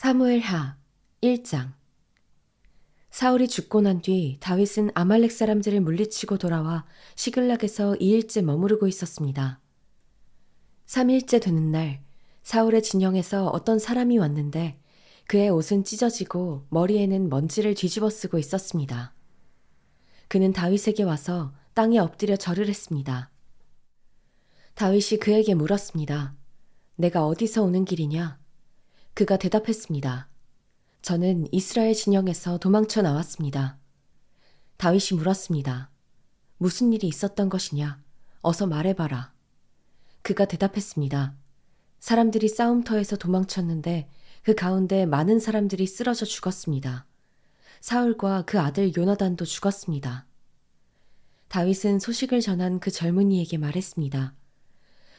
사무엘하 1장. 사울이 죽고 난 뒤 다윗은 아말렉 사람들을 물리치고 돌아와 시글락에서 2일째 머무르고 있었습니다. 3일째 되는 날 사울의 진영에서 어떤 사람이 왔는데 그의 옷은 찢어지고 머리에는 먼지를 뒤집어 쓰고 있었습니다. 그는 다윗에게 와서 땅에 엎드려 절을 했습니다. 다윗이 그에게 물었습니다. 내가 어디서 오는 길이냐? 그가 대답했습니다. 저는 이스라엘 진영에서 도망쳐 나왔습니다. 다윗이 물었습니다. 무슨 일이 있었던 것이냐? 어서 말해봐라. 그가 대답했습니다. 사람들이 싸움터에서 도망쳤는데 그 가운데 많은 사람들이 쓰러져 죽었습니다. 사울과 그 아들 요나단도 죽었습니다. 다윗은 소식을 전한 그 젊은이에게 말했습니다.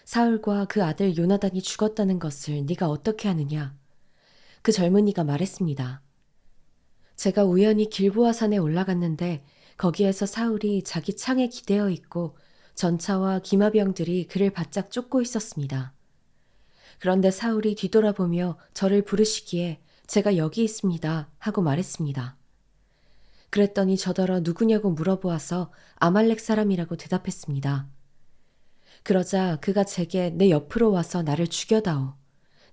사울과 그 아들 요나단이 죽었다는 것을 네가 어떻게 아느냐? 그 젊은이가 말했습니다. 제가 우연히 길보아 산에 올라갔는데 거기에서 사울이 자기 창에 기대어 있고 전차와 기마병들이 그를 바짝 쫓고 있었습니다. 그런데 사울이 뒤돌아보며 저를 부르시기에 제가 여기 있습니다 하고 말했습니다. 그랬더니 저더러 누구냐고 물어보아서 아말렉 사람이라고 대답했습니다. 그러자 그가 제게 내 옆으로 와서 나를 죽여다오.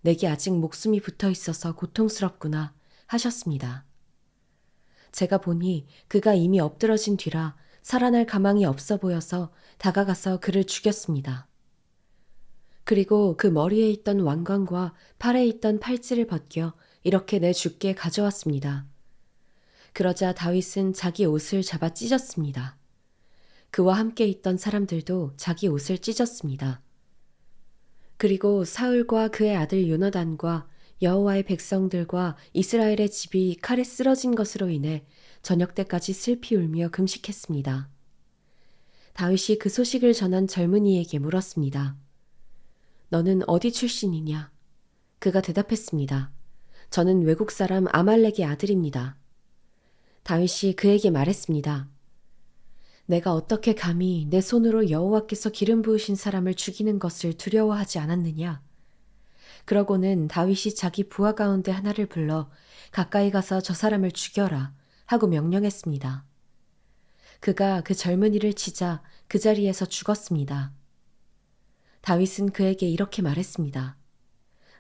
내게 아직 목숨이 붙어 있어서 고통스럽구나 하셨습니다. 제가 보니 그가 이미 엎드러진 뒤라 살아날 가망이 없어 보여서 다가가서 그를 죽였습니다. 그리고 그 머리에 있던 왕관과 팔에 있던 팔찌를 벗겨 이렇게 내 주께 가져왔습니다. 그러자 다윗은 자기 옷을 잡아 찢었습니다. 그와 함께 있던 사람들도 자기 옷을 찢었습니다. 그리고 사울과 그의 아들 요나단과 여호와의 백성들과 이스라엘의 집이 칼에 쓰러진 것으로 인해 저녁 때까지 슬피 울며 금식했습니다. 다윗이 그 소식을 전한 젊은이에게 물었습니다. 너는 어디 출신이냐? 그가 대답했습니다. 저는 외국 사람 아말렉의 아들입니다. 다윗이 그에게 말했습니다. 내가 어떻게 감히 내 손으로 여호와께서 기름 부으신 사람을 죽이는 것을 두려워하지 않았느냐? 그러고는 다윗이 자기 부하 가운데 하나를 불러 가까이 가서 저 사람을 죽여라 하고 명령했습니다. 그가 그 젊은이를 치자 그 자리에서 죽었습니다. 다윗은 그에게 이렇게 말했습니다.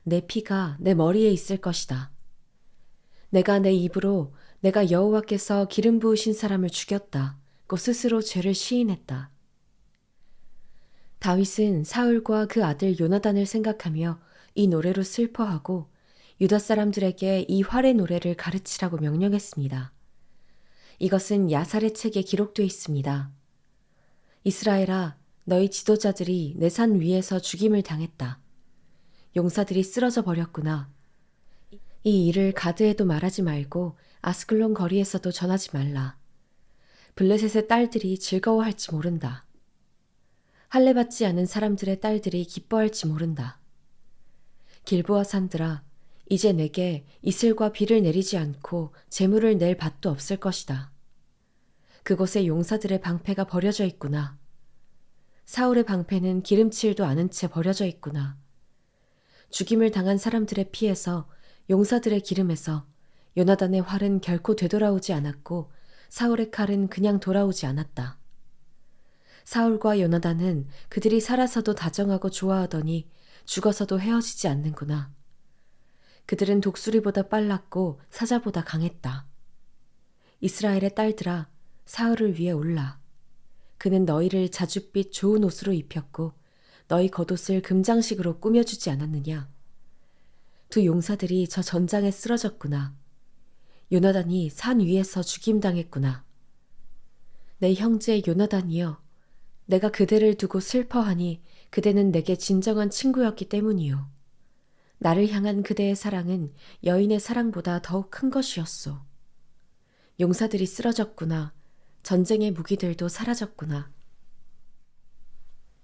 내 피가 내 머리에 있을 것이다. 내가 내 입으로 내가 여호와께서 기름 부으신 사람을 죽였다. 고 스스로 죄를 시인했다. 다윗은 사울과 그 아들 요나단을 생각하며 이 노래로 슬퍼하고 유다 사람들에게 이 활의 노래를 가르치라고 명령했습니다. 이것은 야살의 책에 기록되어 있습니다. 이스라엘아, 너희 지도자들이 내 산 위에서 죽임을 당했다. 용사들이 쓰러져 버렸구나. 이 일을 가드에도 말하지 말고 아스클론 거리에서도 전하지 말라. 블레셋의 딸들이 즐거워할지 모른다. 할례 받지 않은 사람들의 딸들이 기뻐할지 모른다. 길보아 산들아, 이제 내게 이슬과 비를 내리지 않고 재물을 낼 밭도 없을 것이다. 그곳에 용사들의 방패가 버려져 있구나. 사울의 방패는 기름칠도 않은 채 버려져 있구나. 죽임을 당한 사람들의 피에서 용사들의 기름에서 요나단의 활은 결코 되돌아오지 않았고 사울의 칼은 그냥 돌아오지 않았다. 사울과 요나단은 그들이 살아서도 다정하고 좋아하더니 죽어서도 헤어지지 않는구나. 그들은 독수리보다 빨랐고 사자보다 강했다. 이스라엘의 딸들아, 사울을 위해 올라. 그는 너희를 자줏빛 좋은 옷으로 입혔고 너희 겉옷을 금장식으로 꾸며주지 않았느냐. 두 용사들이 저 전장에 쓰러졌구나. 요나단이 산 위에서 죽임당했구나. 내 형제 요나단이여, 내가 그대를 두고 슬퍼하니 그대는 내게 진정한 친구였기 때문이요. 나를 향한 그대의 사랑은 여인의 사랑보다 더욱 큰 것이었소. 용사들이 쓰러졌구나. 전쟁의 무기들도 사라졌구나.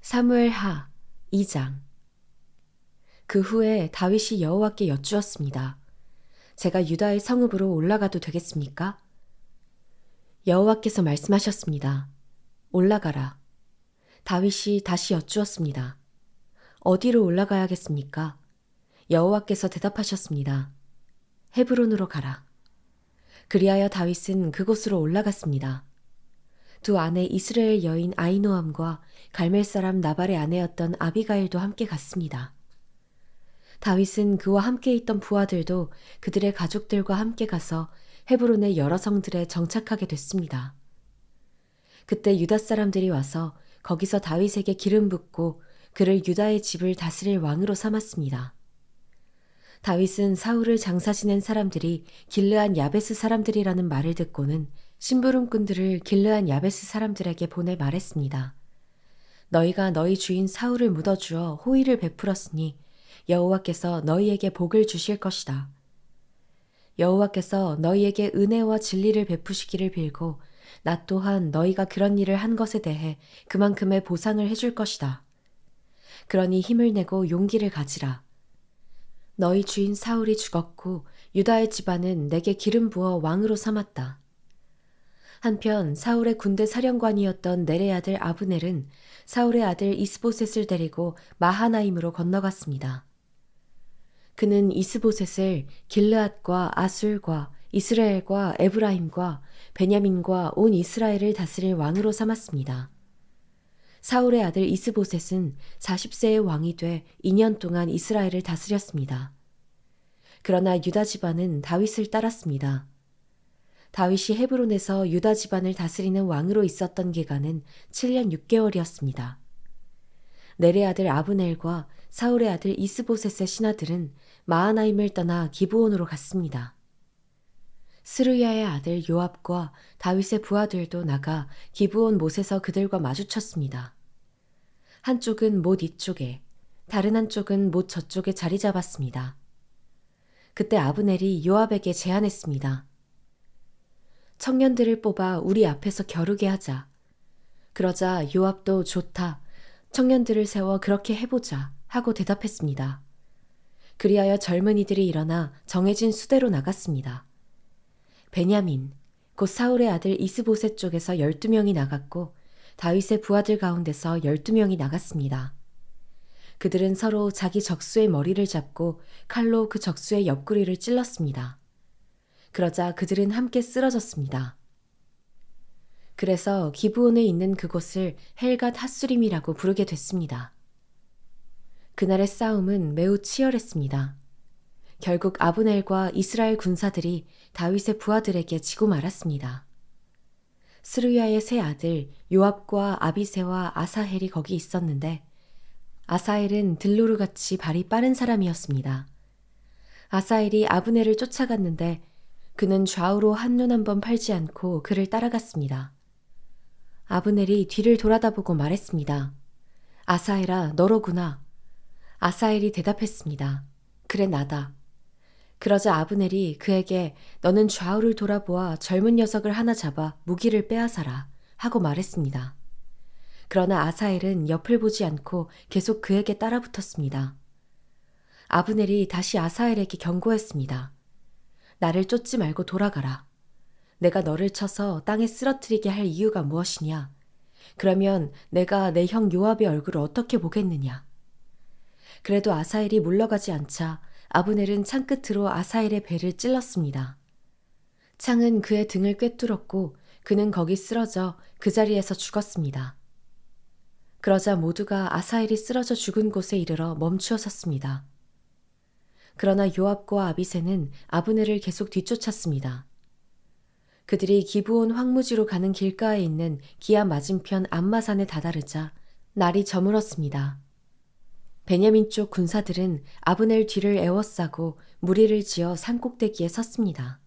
사무엘하 2장. 그 후에 다윗이 여호와께 여쭈었습니다. 제가 유다의 성읍으로 올라가도 되겠습니까? 여호와께서 말씀하셨습니다. 올라가라. 다윗이 다시 여쭈었습니다. 어디로 올라가야겠습니까? 여호와께서 대답하셨습니다. 헤브론으로 가라. 그리하여 다윗은 그곳으로 올라갔습니다. 두 아내 이스라엘 여인 아히노암과 갈멜 사람 나발의 아내였던 아비가일도 함께 갔습니다. 다윗은 그와 함께 있던 부하들도 그들의 가족들과 함께 가서 헤브론의 여러 성들에 정착하게 됐습니다. 그때 유다 사람들이 와서 거기서 다윗에게 기름 붓고 그를 유다의 집을 다스릴 왕으로 삼았습니다. 다윗은 사울을 장사 지낸 사람들이 길르안 야베스 사람들이라는 말을 듣고는 심부름꾼들을 길르안 야베스 사람들에게 보내 말했습니다. 너희가 너희 주인 사울을 묻어주어 호의를 베풀었으니 여호와께서 너희에게 복을 주실 것이다. 여호와께서 너희에게 은혜와 진리를 베푸시기를 빌고 나 또한 너희가 그런 일을 한 것에 대해 그만큼의 보상을 해줄 것이다. 그러니 힘을 내고 용기를 가지라. 너희 주인 사울이 죽었고 유다의 집안은 내게 기름 부어 왕으로 삼았다. 한편 사울의 군대 사령관이었던 넬의 아들 아브넬은 사울의 아들 이스보셋을 데리고 마하나임으로 건너갔습니다. 그는 이스보셋을 길르앗과 아술과 이스라엘과 에브라임과 베냐민과 온 이스라엘을 다스릴 왕으로 삼았습니다. 사울의 아들 이스보셋은 40세의 왕이 돼 2년 동안 이스라엘을 다스렸습니다. 그러나 유다 집안은 다윗을 따랐습니다. 다윗이 헤브론에서 유다 집안을 다스리는 왕으로 있었던 기간은 7년 6개월이었습니다. 넬의 아들 아브넬과 사울의 아들 이스보셋의 신하들은 마하나임을 떠나 기브온으로 갔습니다. 스루야의 아들 요압과 다윗의 부하들도 나가 기브온 못에서 그들과 마주쳤습니다. 한쪽은 못 이쪽에, 다른 한쪽은 못 저쪽에 자리 잡았습니다. 그때 아브넬이 요압에게 제안했습니다. 청년들을 뽑아 우리 앞에서 겨루게 하자. 그러자 요압도 좋다. 청년들을 세워 그렇게 해보자 하고 대답했습니다. 그리하여 젊은이들이 일어나 정해진 수대로 나갔습니다. 베냐민, 곧 사울의 아들 이스보셋 쪽에서 12명이 나갔고 다윗의 부하들 가운데서 12명이 나갔습니다. 그들은 서로 자기 적수의 머리를 잡고 칼로 그 적수의 옆구리를 찔렀습니다. 그러자 그들은 함께 쓰러졌습니다. 그래서 기브온에 있는 그곳을 헬갓 핫수림이라고 부르게 됐습니다. 그날의 싸움은 매우 치열했습니다. 결국 아브넬과 이스라엘 군사들이 다윗의 부하들에게 지고 말았습니다. 스루야의 세 아들 요압과 아비새와 아사헬이 거기 있었는데 아사헬은 들로르같이 발이 빠른 사람이었습니다. 아사헬이 아브넬을 쫓아갔는데 그는 좌우로 한눈 한번 팔지 않고 그를 따라갔습니다. 아브넬이 뒤를 돌아다보고 말했습니다. 아사헬아, 너로구나. 아사헬이 대답했습니다. 그래, 나다. 그러자 아브넬이 그에게 너는 좌우를 돌아보아 젊은 녀석을 하나 잡아 무기를 빼앗아라 하고 말했습니다. 그러나 아사헬은 옆을 보지 않고 계속 그에게 따라붙었습니다. 아브넬이 다시 아사헬에게 경고했습니다. 나를 쫓지 말고 돌아가라. 내가 너를 쳐서 땅에 쓰러뜨리게 할 이유가 무엇이냐? 그러면 내가 내 형 요압의 얼굴을 어떻게 보겠느냐? 그래도 아사헬이 물러가지 않자 아브넬은 창끝으로 아사헬의 배를 찔렀습니다. 창은 그의 등을 꿰뚫었고 그는 거기 쓰러져 그 자리에서 죽었습니다. 그러자 모두가 아사헬이 쓰러져 죽은 곳에 이르러 멈추어 섰습니다. 그러나 요압과 아비새는 아브넬을 계속 뒤쫓았습니다. 그들이 기브온 황무지로 가는 길가에 있는 기아 맞은편 암마산에 다다르자 날이 저물었습니다. 베냐민 쪽 군사들은 아브넬 뒤를 에워싸고 무리를 지어 산꼭대기에 섰습니다.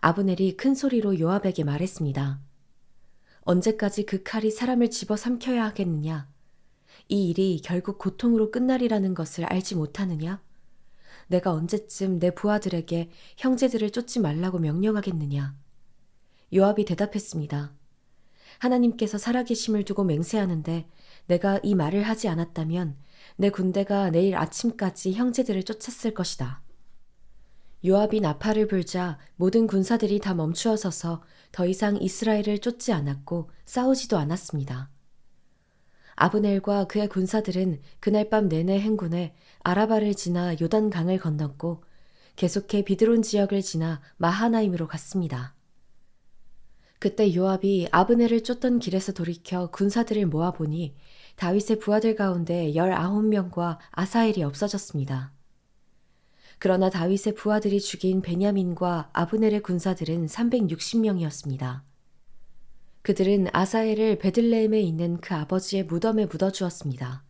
아브넬이 큰 소리로 요압에게 말했습니다. 언제까지 그 칼이 사람을 집어삼켜야 하겠느냐? 이 일이 결국 고통으로 끝나리라는 것을 알지 못하느냐? 내가 언제쯤 내 부하들에게 형제들을 쫓지 말라고 명령하겠느냐? 요압이 대답했습니다. 하나님께서 살아계심을 두고 맹세하는데 내가 이 말을 하지 않았다면 내 군대가 내일 아침까지 형제들을 쫓았을 것이다. 요압이 나팔을 불자 모든 군사들이 다 멈추어 서서 더 이상 이스라엘을 쫓지 않았고 싸우지도 않았습니다. 아브넬과 그의 군사들은 그날 밤 내내 행군해 아라바를 지나 요단강을 건넜고 계속해 비드론 지역을 지나 마하나임으로 갔습니다. 그때 요압이 아브넬을 쫓던 길에서 돌이켜 군사들을 모아보니 다윗의 부하들 가운데 19명과 아사엘이 없어졌습니다. 그러나 다윗의 부하들이 죽인 베냐민과 아브넬의 군사들은 360명이었습니다. 그들은 아사엘을 베들레헴에 있는 그 아버지의 무덤에 묻어주었습니다.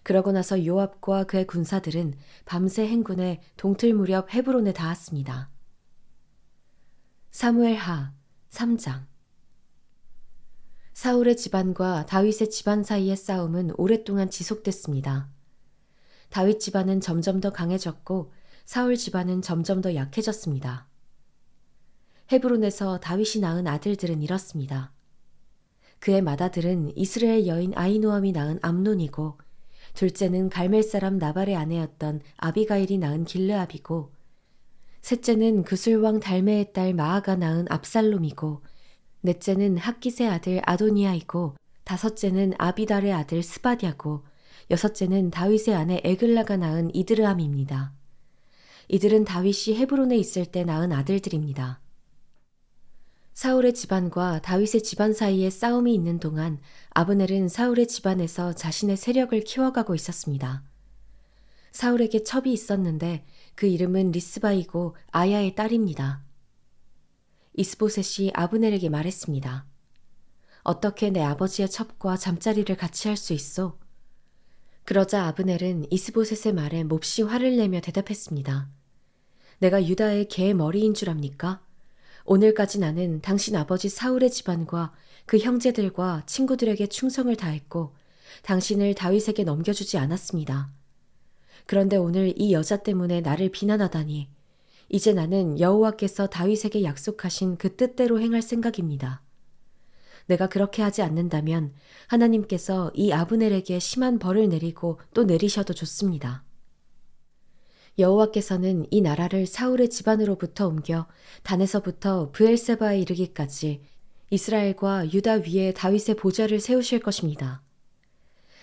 그러고 나서 요압과 그의 군사들은 밤새 행군해 동틀 무렵 헤브론에 닿았습니다. 사무엘하 3장. 사울의 집안과 다윗의 집안 사이의 싸움은 오랫동안 지속됐습니다. 다윗 집안은 점점 더 강해졌고 사울 집안은 점점 더 약해졌습니다. 헤브론에서 다윗이 낳은 아들들은 이렇습니다. 그의 맏아들은 이스라엘 여인 아히노암이 낳은 암논이고 둘째는 갈멜 사람 나발의 아내였던 아비가일이 낳은 길르압이고 셋째는 그술왕 달메의 딸 마아가 낳은 압살롬이고 넷째는 학깃의 아들 아도니아이고 다섯째는 아비달의 아들 스바디아고 여섯째는 다윗의 아내 에글라가 낳은 이드르함입니다. 이들은 다윗이 헤브론에 있을 때 낳은 아들들입니다. 사울의 집안과 다윗의 집안 사이에 싸움이 있는 동안 아브넬은 사울의 집안에서 자신의 세력을 키워가고 있었습니다. 사울에게 첩이 있었는데 그 이름은 리스바이고 아야의 딸입니다. 이스보셋이 아브넬에게 말했습니다. 어떻게 내 아버지의 첩과 잠자리를 같이 할 수 있소? 그러자 아브넬은 이스보셋의 말에 몹시 화를 내며 대답했습니다. 내가 유다의 개의 머리인 줄 압니까? 오늘까지 나는 당신 아버지 사울의 집안과 그 형제들과 친구들에게 충성을 다했고 당신을 다윗에게 넘겨주지 않았습니다. 그런데 오늘 이 여자 때문에 나를 비난하다니 이제 나는 여호와께서 다윗에게 약속하신 그 뜻대로 행할 생각입니다. 내가 그렇게 하지 않는다면 하나님께서 이 아브넬에게 심한 벌을 내리고 또 내리셔도 좋습니다. 여호와께서는 이 나라를 사울의 집안으로부터 옮겨 단에서부터 브엘세바에 이르기까지 이스라엘과 유다 위에 다윗의 보좌를 세우실 것입니다.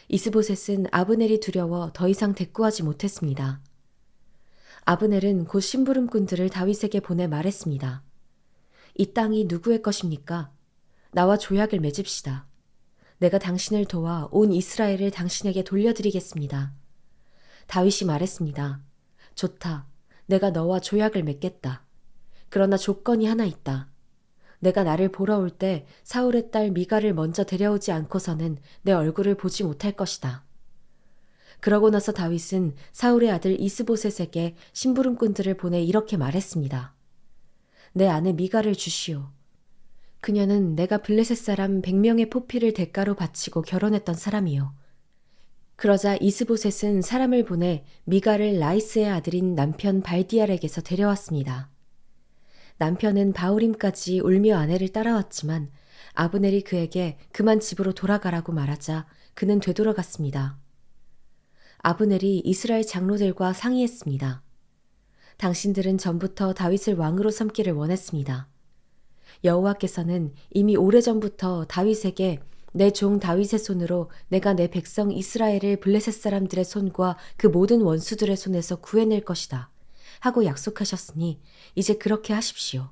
이스보셋은 아브넬이 두려워 더 이상 대꾸하지 못했습니다. 아브넬은 곧 심부름꾼들을 다윗에게 보내 말했습니다. 이 땅이 누구의 것입니까? 나와 조약을 맺읍시다. 내가 당신을 도와 온 이스라엘을 당신에게 돌려드리겠습니다. 다윗이 말했습니다. 좋다. 내가 너와 조약을 맺겠다. 그러나 조건이 하나 있다. 내가 나를 보러 올 때 사울의 딸 미가를 먼저 데려오지 않고서는 내 얼굴을 보지 못할 것이다. 그러고 나서 다윗은 사울의 아들 이스보셋에게 심부름꾼들을 보내 이렇게 말했습니다. 내 아내 미가를 주시오. 그녀는 내가 블레셋 사람 100명의 포피를 대가로 바치고 결혼했던 사람이요. 그러자 이스보셋은 사람을 보내 미가를 라이스의 아들인 남편 발디알에게서 데려왔습니다. 남편은 바울임까지 울며 아내를 따라왔지만 아브넬이 그에게 그만 집으로 돌아가라고 말하자 그는 되돌아갔습니다. 아브넬이 이스라엘 장로들과 상의했습니다. 당신들은 전부터 다윗을 왕으로 삼기를 원했습니다. 여호와께서는 이미 오래전부터 다윗에게 내 종 다윗의 손으로 내가 내 백성 이스라엘을 블레셋 사람들의 손과 그 모든 원수들의 손에서 구해낼 것이다 하고 약속하셨으니 이제 그렇게 하십시오.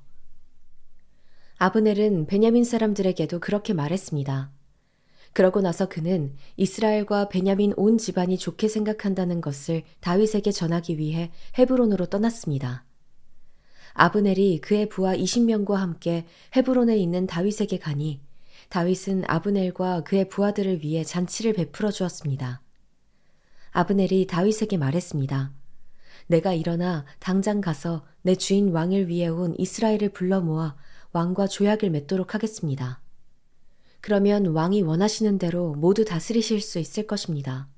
아브넬은 베냐민 사람들에게도 그렇게 말했습니다. 그러고 나서 그는 이스라엘과 베냐민 온 집안이 좋게 생각한다는 것을 다윗에게 전하기 위해 헤브론으로 떠났습니다. 아브넬이 그의 부하 20명과 함께 헤브론에 있는 다윗에게 가니 다윗은 아브넬과 그의 부하들을 위해 잔치를 베풀어 주었습니다. 아브넬이 다윗에게 말했습니다. 내가 일어나 당장 가서 내 주인 왕을 위해 온 이스라엘을 불러 모아 왕과 조약을 맺도록 하겠습니다. 그러면 왕이 원하시는 대로 모두 다스리실 수 있을 것입니다.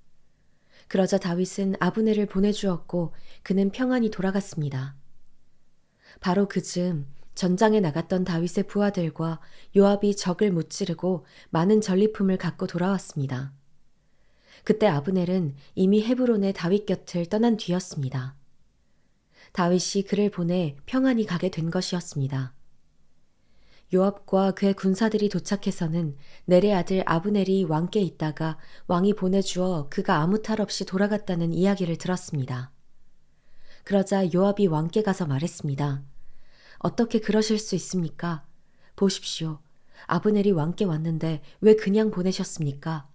그러자 다윗은 아브넬을 보내주었고 그는 평안히 돌아갔습니다. 바로 그즈음 전장에 나갔던 다윗의 부하들과 요압이 적을 무찌르고 많은 전리품을 갖고 돌아왔습니다. 그때 아브넬은 이미 헤브론의 다윗 곁을 떠난 뒤였습니다. 다윗이 그를 보내 평안히 가게 된 것이었습니다. 요압과 그의 군사들이 도착해서는 넬의 아들 아브넬이 왕께 있다가 왕이 보내주어 그가 아무 탈 없이 돌아갔다는 이야기를 들었습니다. 그러자 요압이 왕께 가서 말했습니다. 어떻게 그러실 수 있습니까? 보십시오. 아브넬이 왕께 왔는데 왜 그냥 보내셨습니까?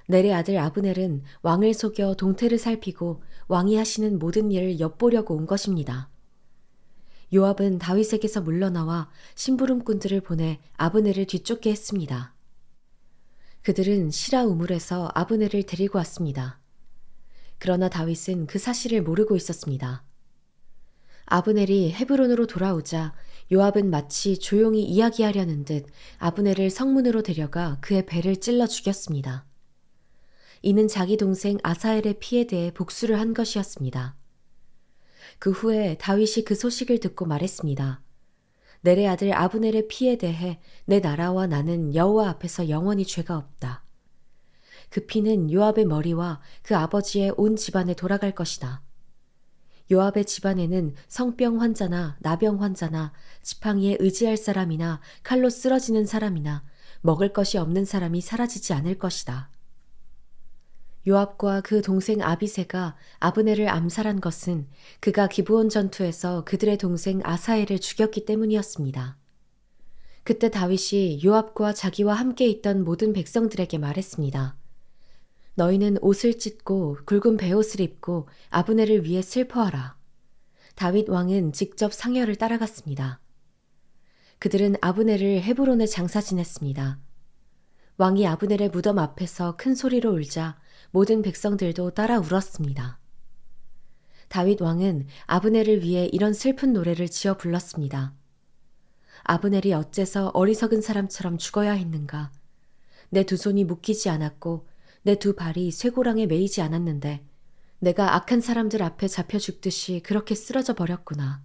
넬의 아들 아브넬은 왕을 속여 동태를 살피고 왕이 하시는 모든 일을 엿보려고 온 것입니다. 요압은 다윗에게서 물러나와 심부름꾼들을 보내 아브넬을 뒤쫓게 했습니다. 그들은 시라 우물에서 아브넬을 데리고 왔습니다. 그러나 다윗은 그 사실을 모르고 있었습니다. 아브넬이 헤브론으로 돌아오자 요압은 마치 조용히 이야기하려는 듯 아브넬을 성문으로 데려가 그의 배를 찔러 죽였습니다. 이는 자기 동생 아사엘의 피에 대해 복수를 한 것이었습니다. 그 후에 다윗이 그 소식을 듣고 말했습니다. 넬의 아들 아브넬의 피에 대해 내 나라와 나는 여호와 앞에서 영원히 죄가 없다. 그 피는 요압의 머리와 그 아버지의 온 집안에 돌아갈 것이다. 요압의 집안에는 성병 환자나 나병 환자나 지팡이에 의지할 사람이나 칼로 쓰러지는 사람이나 먹을 것이 없는 사람이 사라지지 않을 것이다. 요압과 그 동생 아비새가 아브넬을 암살한 것은 그가 기브온 전투에서 그들의 동생 아사엘을 죽였기 때문이었습니다. 그때 다윗이 요압과 자기와 함께 있던 모든 백성들에게 말했습니다. 너희는 옷을 찢고 굵은 베옷을 입고 아브넬을 위해 슬퍼하라. 다윗 왕은 직접 상여를 따라갔습니다. 그들은 아브넬을 헤브론에 장사 지냈습니다. 왕이 아브넬의 무덤 앞에서 큰 소리로 울자 모든 백성들도 따라 울었습니다. 다윗 왕은 아브넬을 위해 이런 슬픈 노래를 지어 불렀습니다. 아브넬이 어째서 어리석은 사람처럼 죽어야 했는가? 내 두 손이 묶이지 않았고 내 두 발이 쇠고랑에 매이지 않았는데 내가 악한 사람들 앞에 잡혀 죽듯이 그렇게 쓰러져 버렸구나.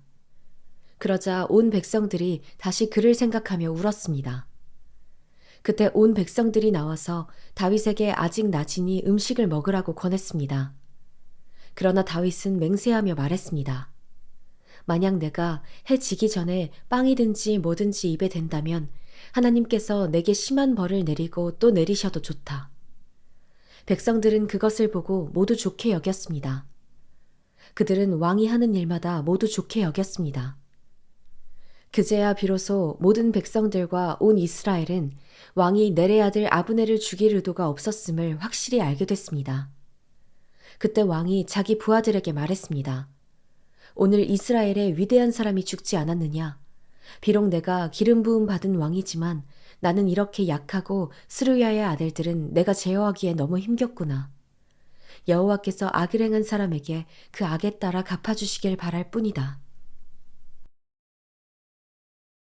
그러자 온 백성들이 다시 그를 생각하며 울었습니다. 그때 온 백성들이 나와서 다윗에게 아직 낮이니 음식을 먹으라고 권했습니다. 그러나 다윗은 맹세하며 말했습니다. 만약 내가 해 지기 전에 빵이든지 뭐든지 입에 댄다면 하나님께서 내게 심한 벌을 내리고 또 내리셔도 좋다. 백성들은 그것을 보고 모두 좋게 여겼습니다. 그들은 왕이 하는 일마다 모두 좋게 여겼습니다. 그제야 비로소 모든 백성들과 온 이스라엘은 왕이 넬의 아들 아브넬을 죽일 의도가 없었음을 확실히 알게 됐습니다. 그때 왕이 자기 부하들에게 말했습니다. 오늘 이스라엘에 위대한 사람이 죽지 않았느냐? 비록 내가 기름 부음 받은 왕이지만 나는 이렇게 약하고 스루야의 아들들은 내가 제어하기에 너무 힘겹구나. 여호와께서 악을 행한 사람에게 그 악에 따라 갚아주시길 바랄 뿐이다.